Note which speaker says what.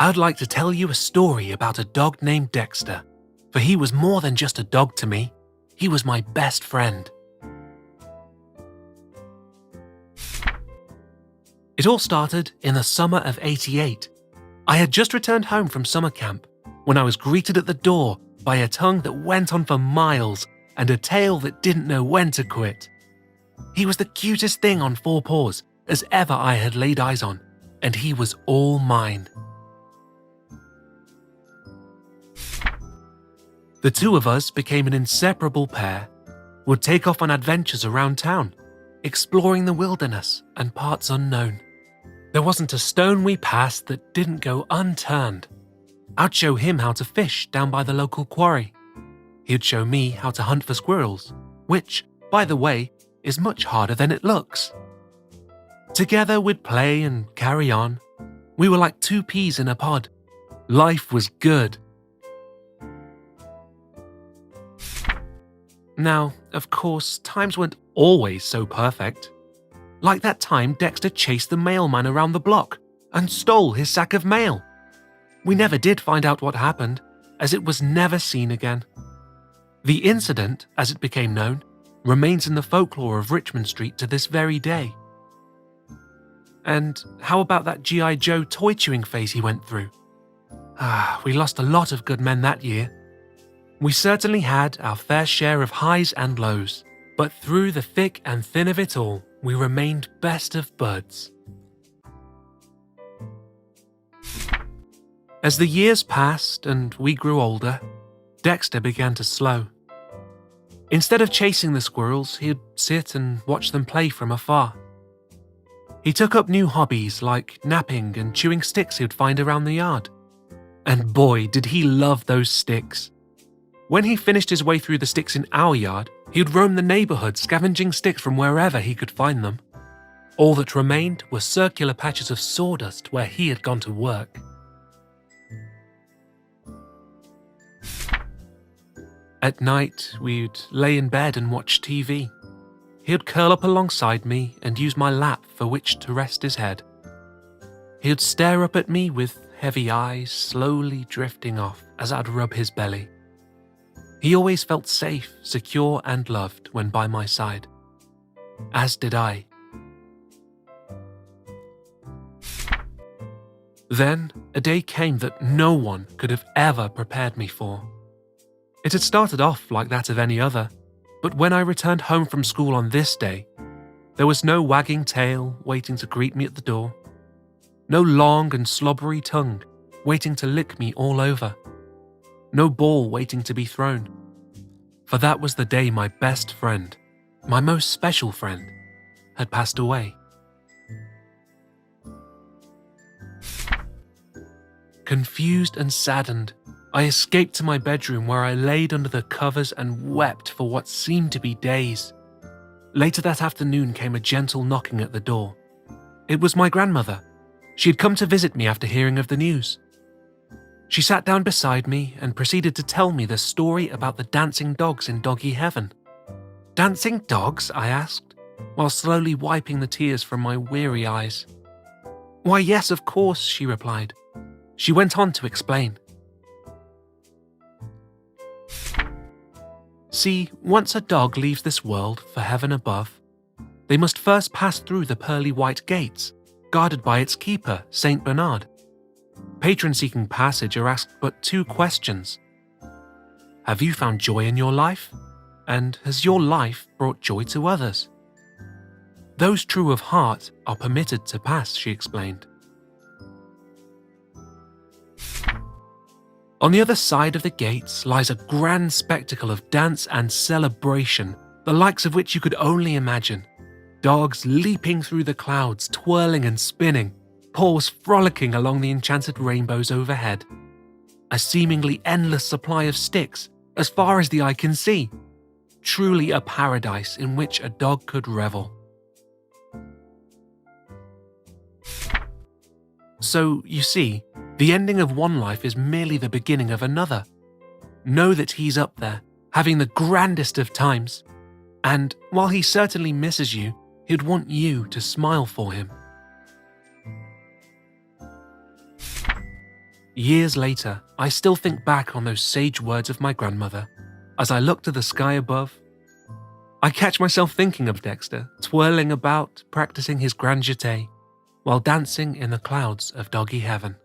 Speaker 1: I'd like to tell you a story about a dog named Dexter, for he was more than just a dog to me. He was my best friend. It all started in the summer of '88. I had just returned home from summer camp when I was greeted at the door by a tongue that went on for miles and a tail that didn't know when to quit. He was the cutest thing on four paws as ever I had laid eyes on, and he was all mine. The two of us became an inseparable pair, would take off on adventures around town, exploring the wilderness and parts unknown. There wasn't a stone we passed that didn't go unturned. I'd show him how to fish down by the local quarry. He'd show me how to hunt for squirrels, which, by the way, is much harder than it looks. Together we'd play and carry on. We were like two peas in a pod. Life was good. Now, of course, times weren't always so perfect. Like that time Dexter chased the mailman around the block and stole his sack of mail. We never did find out what happened, as it was never seen again. The incident, as it became known, remains in the folklore of Richmond Street to this very day. And how about that G.I. Joe toy chewing phase he went through? We lost a lot of good men that year. We certainly had our fair share of highs and lows, but through the thick and thin of it all, we remained best of buds. As the years passed and we grew older, Dexter began to slow. Instead of chasing the squirrels, he'd sit and watch them play from afar. He took up new hobbies like napping and chewing sticks he'd find around the yard. And boy, did he love those sticks. When he finished his way through the sticks in our yard, he'd roam the neighborhood scavenging sticks from wherever he could find them. All that remained were circular patches of sawdust where he had gone to work. At night, we'd lay in bed and watch TV. He'd curl up alongside me and use my lap for which to rest his head. He'd stare up at me with heavy eyes slowly drifting off as I'd rub his belly. He always felt safe, secure and loved when by my side. As did I. Then, a day came that no one could have ever prepared me for. It had started off like that of any other, but when I returned home from school on this day, there was no wagging tail waiting to greet me at the door, no long and slobbery tongue waiting to lick me all over, no ball waiting to be thrown, for that was the day my best friend, my most special friend, had passed away. Confused and saddened, I escaped to my bedroom where I laid under the covers and wept for what seemed to be days. Later that afternoon came a gentle knocking at the door. It was my grandmother. She had come to visit me after hearing of the news. She sat down beside me and proceeded to tell me the story about the dancing dogs in Doggy Heaven. Dancing dogs? I asked, while slowly wiping the tears from my weary eyes. Why, yes, of course, she replied. She went on to explain. See, once a dog leaves this world for heaven above, they must first pass through the pearly white gates, guarded by its keeper, Saint Bernard. Patrons seeking passage are asked but two questions. Have you found joy in your life? And has your life brought joy to others? Those true of heart are permitted to pass, she explained. On the other side of the gates lies a grand spectacle of dance and celebration, the likes of which you could only imagine. Dogs leaping through the clouds, twirling and spinning, paws frolicking along the enchanted rainbows overhead. A seemingly endless supply of sticks, as far as the eye can see. Truly a paradise in which a dog could revel. So, you see, the ending of one life is merely the beginning of another. Know that he's up there, having the grandest of times. And while he certainly misses you, he'd want you to smile for him. Years later, I still think back on those sage words of my grandmother. As I look to the sky above, I catch myself thinking of Dexter, twirling about, practicing his grand jeté, while dancing in the clouds of Doggy heaven.